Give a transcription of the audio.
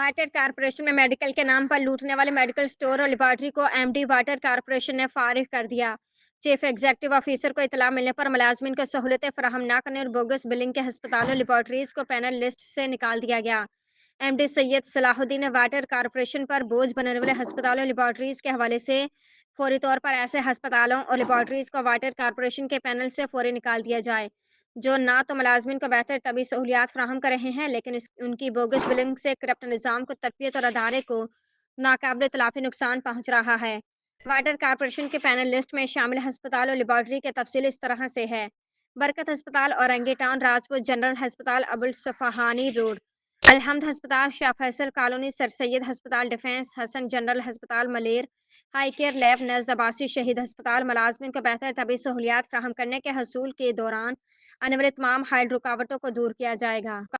Water corporation में medical के नाम पर लूटने वाले मेडिकल स्टोर और लेबोरेटरी को एमडी वाटर कारपोरेशन ने फारिग कर दिया। चीफ एग्जीक्यूटिव ऑफिसर को इतला मिलने पर मुलाजमीन को सहूलतें फराहम न करने और बोगस बिलिंग के अस्पतालों लेबोरेटरीज को पैनल लिस्ट से निकाल दिया गया। एमडी सैयद सलाहुद्दीन ने वाटर कारपोरेशन पर बोझ बनने वाले अस्पतालों लेबोरेटरीज के हवाले से फौरी तौर पर ऐसे अस्पतालों और लेबोरेटरीज को वाटर कारपोरेशन के पैनल से फौरी निकाल दिया जाए जो ना तो मुलाजमीन को बेहतर तबी सहूलियात फराहम कर रहे हैं, लेकिन उनकी बोगस बिलिंग से करप्ट निज़ाम को तकवीत और अदारे को नाकाबिल तलाफी नुकसान पहुंच रहा है। वाटर कारपोरेशन के पैनल लिस्ट में शामिल अस्पताल और लेबोरेटरी के तफसील इस तरह से है: बरकत अस्पताल औरंगी टाउन, राजपूत जनरल अस्पताल अबुल सफहानी रोड, अलहमद अस्पताल शाह फैसल कॉलोनी, सर सैयद अस्पताल डिफेंस, हसन जनरल अस्पताल मलेर, हाई केयर लैब नज़द अब्बासी शहीद अस्पताल। मुलाजमीन को बेहतर तबी सहूलियात फराहम करने के हसूल के दौरान आने वाले तमाम हाइल रुकावटों को दूर किया जाएगा।